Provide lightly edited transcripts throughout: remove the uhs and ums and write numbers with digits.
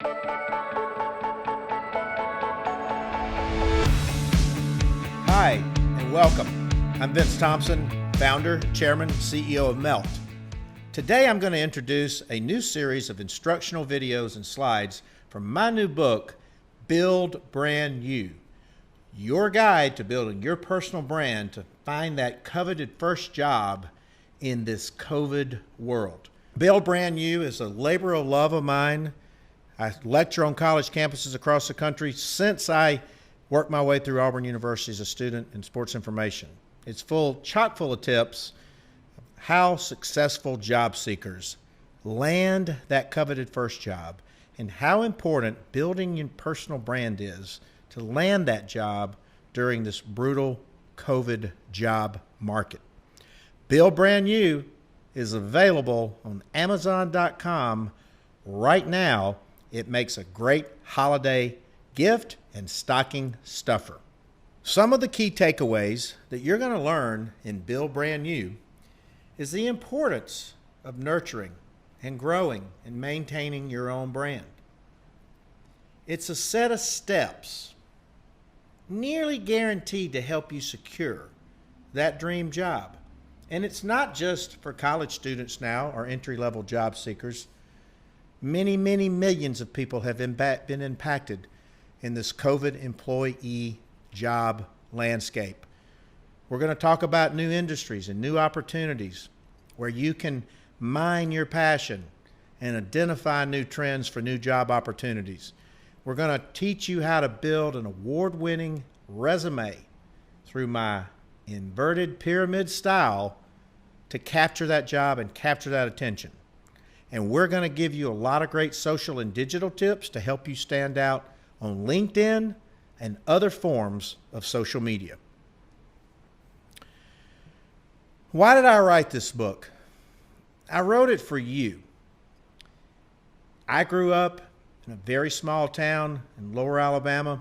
Hi, and welcome. I'm Vince Thompson, founder, chairman, CEO of Melt. Today I'm going to introduce a new series of instructional videos and slides from my new book, Build Brand You, your guide to building your personal brand to find that coveted first job in this COVID world. Build Brand You is a labor of love of mine. I lecture on college campuses across the country since I worked my way through Auburn University as a student in sports information. It's chock full of tips of how successful job seekers land that coveted first job and how important building your personal brand is to land that job during this brutal COVID job market. Build Brand You is available on Amazon.com right now. It makes a great holiday gift and stocking stuffer. Some of the key takeaways that you're going to learn in Build Brand You is the importance of nurturing and growing and maintaining your own brand. It's a set of steps nearly guaranteed to help you secure that dream job. And it's not just for college students now or entry-level job seekers. Many millions of people have been impacted in this COVID employee job landscape. We're going to talk about new industries and new opportunities where you can mine your passion and identify new trends for new job opportunities. We're going to teach you how to build an award-winning resume through my inverted pyramid style to capture that job and capture that attention. And we're going to give you a lot of great social and digital tips to help you stand out on LinkedIn and other forms of social media. Why did I write this book? I wrote it for you. I grew up in a very small town in Lower Alabama,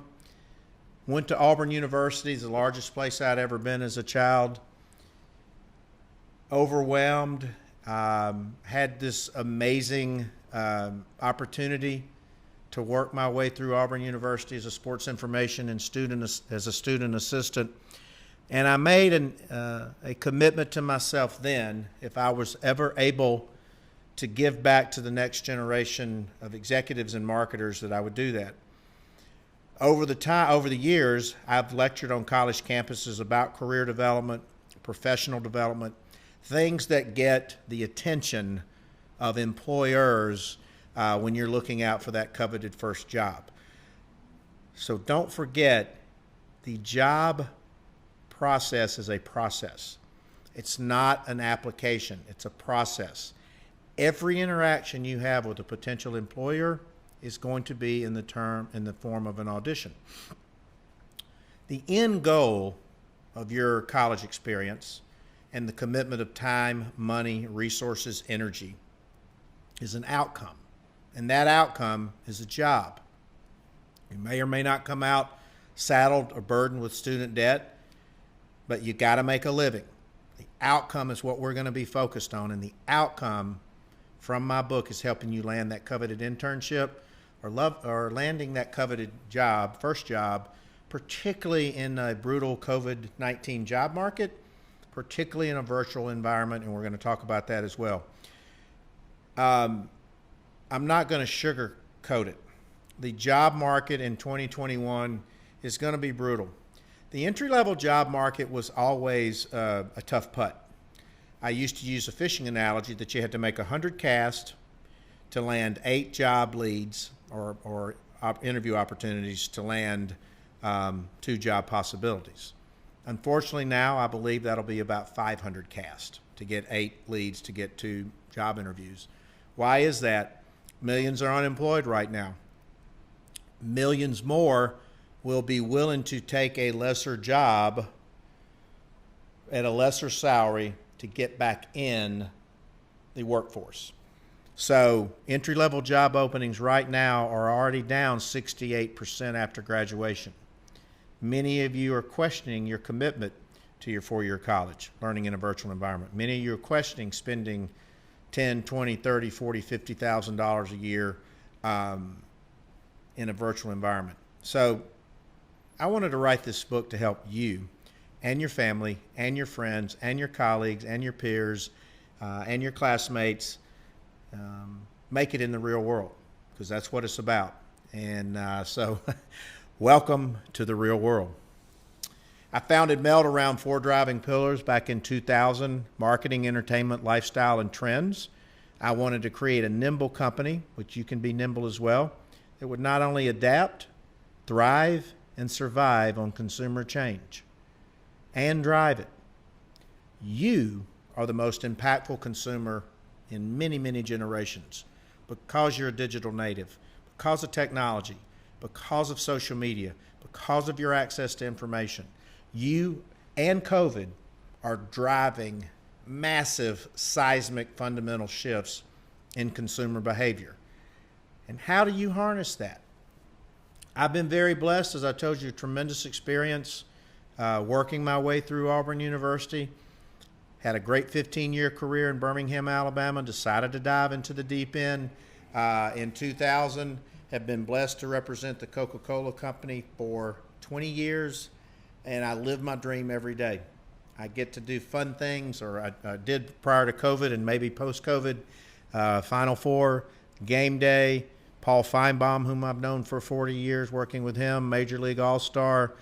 went to Auburn University, the largest place I'd ever been as a child, overwhelmed, had this amazing opportunity to work my way through Auburn University as a sports information and as a student assistant. And I made a commitment to myself then, if I was ever able to give back to the next generation of executives and marketers, that I would do that. Over the years, I've lectured on college campuses about career development, professional development, things that get the attention of employers when you're looking out for that coveted first job. So don't forget, the job process is a process. It's not an application, it's a process. Every interaction you have with a potential employer is going to be in the form of an audition. The end goal of your college experience and the commitment of time, money, resources, energy is an outcome. And that outcome is a job. You may or may not come out saddled or burdened with student debt, but you got to make a living. The outcome is what we're going to be focused on, and the outcome from my book is helping you land that coveted internship or landing that coveted job, first job, particularly in a brutal COVID-19 job market, particularly in a virtual environment, and we're going to talk about that as well. I'm not going to sugarcoat it. The job market in 2021 is going to be brutal. The entry-level job market was always a tough putt. I used to use a fishing analogy that you had to make 100 casts to land 8 job leads or interview opportunities to land 2 job possibilities. Unfortunately, now I believe that'll be about 500 casts to get 8 leads to get 2 job interviews. Why is that? Millions are unemployed right now. Millions more will be willing to take a lesser job at a lesser salary to get back in the workforce. So entry-level job openings right now are already down 68% after graduation. Many of you are questioning your commitment to your 4-year college, learning in a virtual environment. Many of you are questioning spending $10, $20, $30, $40, $50,000 a year in a virtual environment. So I wanted to write this book to help you and your family and your friends and your colleagues and your peers and your classmates make it in the real world, because that's what it's about. And so welcome to the real world. I founded Melt around 4 driving pillars back in 2000: marketing, entertainment, lifestyle, and trends. I wanted to create a nimble company, which you can be nimble as well, that would not only adapt, thrive, and survive on consumer change and drive it. You are the most impactful consumer in many, many generations because you're a digital native, because of technology, because of social media, because of your access to information. You and COVID are driving massive seismic fundamental shifts in consumer behavior. And how do you harness that? I've been very blessed, as I told you, tremendous experience working my way through Auburn University. Had a great 15-year career in Birmingham, Alabama, decided to dive into the deep end in 2000. Have been blessed to represent the Coca-Cola Company for 20 years, and I live my dream every day. I get to do fun things, or I did prior to COVID and maybe post-COVID. Final Four, game day, Paul Feinbaum, whom I've known for 40 years, working with him, Major League All-Star,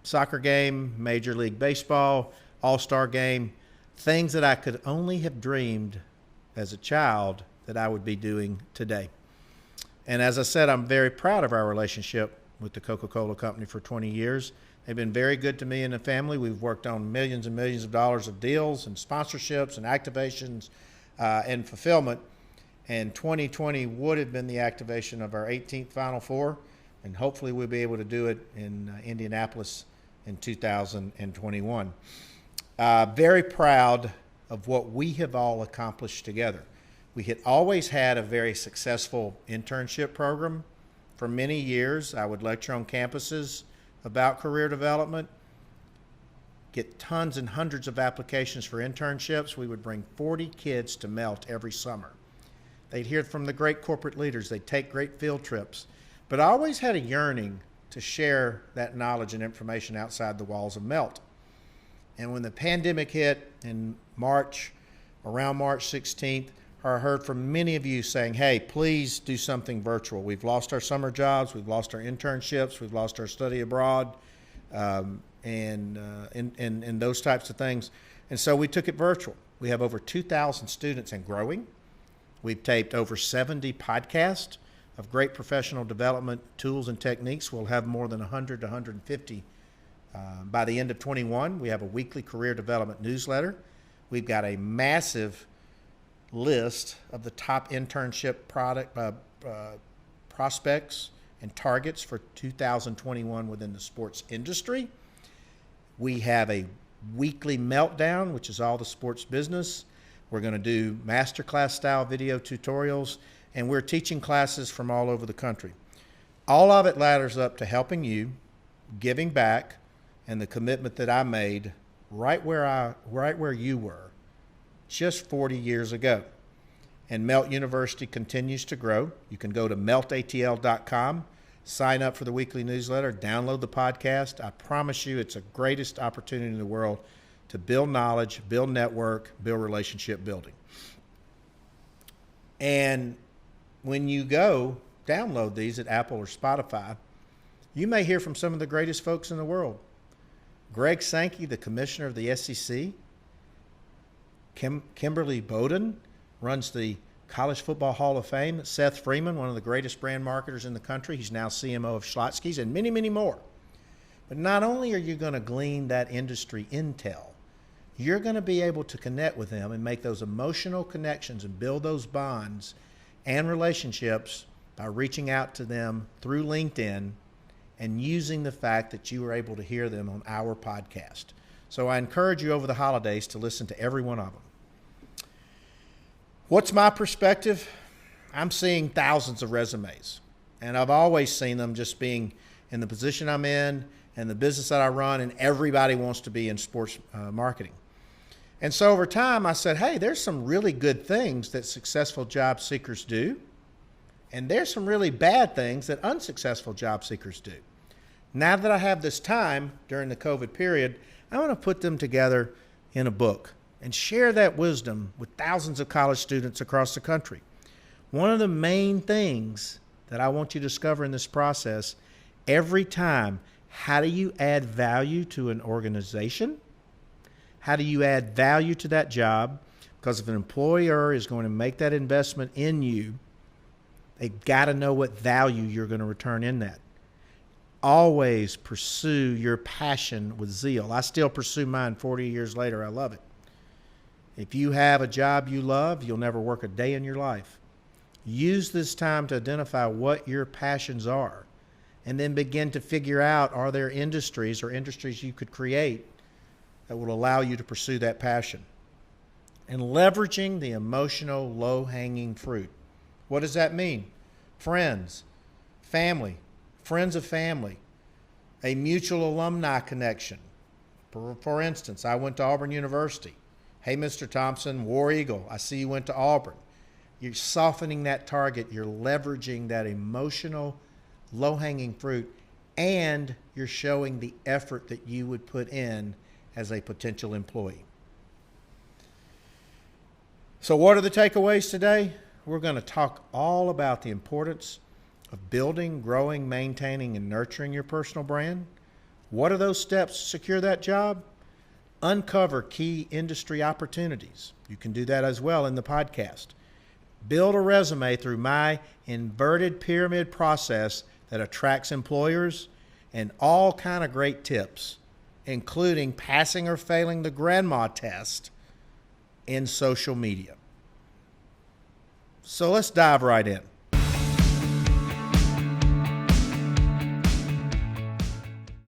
soccer game, Major League Baseball, All-Star game, things that I could only have dreamed as a child that I would be doing today. And as I said, I'm very proud of our relationship with the Coca-Cola Company for 20 years. They've been very good to me and the family. We've worked on millions and millions of dollars of deals and sponsorships and activations and fulfillment. And 2020 would have been the activation of our 18th Final Four, and hopefully we'll be able to do it in Indianapolis in 2021. Very proud of what we have all accomplished together. We had always had a very successful internship program. For many years, I would lecture on campuses about career development, get tons and hundreds of applications for internships. We would bring 40 kids to Melt every summer. They'd hear from the great corporate leaders. They'd take great field trips. But I always had a yearning to share that knowledge and information outside the walls of Melt. And when the pandemic hit in March, around March 16th, I heard from many of you saying, hey, please do something virtual. We've lost our summer jobs, we've lost our internships, we've lost our study abroad, and those types of things. And so we took it virtual. We have over 2,000 students and growing. We've taped over 70 podcasts of great professional development tools and techniques. We'll have more than 100 to 150 by the end of 21. We have a weekly career development newsletter. We've got a massive list of the top internship prospects and targets for 2021 within the sports industry. We have a weekly meltdown, which is all the sports business. We're going to do masterclass style video tutorials, and we're teaching classes from all over the country. All of it ladders up to helping you, giving back, and the commitment that I made right where you were just 40 years ago. And Melt University continues to grow. You can go to meltatl.com, sign up for the weekly newsletter, download the podcast. I promise you it's the greatest opportunity in the world to build knowledge, build network, build relationship building. And when you go download these at Apple or Spotify, you may hear from some of the greatest folks in the world. Greg Sankey, the commissioner of the SEC, Kimberly Bowden runs the College Football Hall of Fame. Seth Freeman, one of the greatest brand marketers in the country. He's now CMO of Schlotzsky's, and many, many more. But not only are you going to glean that industry intel, you're going to be able to connect with them and make those emotional connections and build those bonds and relationships by reaching out to them through LinkedIn and using the fact that you were able to hear them on our podcast. So I encourage you over the holidays to listen to every one of them. What's my perspective? I'm seeing thousands of resumes, and I've always seen them just being in the position I'm in and the business that I run, and everybody wants to be in sports marketing. And so over time, I said, hey, there's some really good things that successful job seekers do. And there's some really bad things that unsuccessful job seekers do. Now that I have this time during the COVID period, I want to put them together in a book and share that wisdom with thousands of college students across the country. One of the main things that I want you to discover in this process every time, how do you add value to an organization? How do you add value to that job? Because if an employer is going to make that investment in you, they've got to know what value you're going to return in that. Always pursue your passion with zeal. I still pursue mine 40 years later. I love it. If you have a job you love, you'll never work a day in your life. Use this time to identify what your passions are, and then begin to figure out, are there industries you could create that will allow you to pursue that passion? And leveraging the emotional low-hanging fruit. What does that mean? Friends, family, friends of family, a mutual alumni connection. For instance, I went to Auburn University. Hey, Mr. Thompson, War Eagle, I see you went to Auburn. You're softening that target. You're leveraging that emotional low-hanging fruit, and you're showing the effort that you would put in as a potential employee. So what are the takeaways today? We're going to talk all about the importance of building, growing, maintaining, and nurturing your personal brand. What are those steps to secure that job? Uncover key industry opportunities. You can do that as well in the podcast. Build a resume through my inverted pyramid process that attracts employers, and all kind of great tips, including passing or failing the grandma test in social media. So let's dive right in.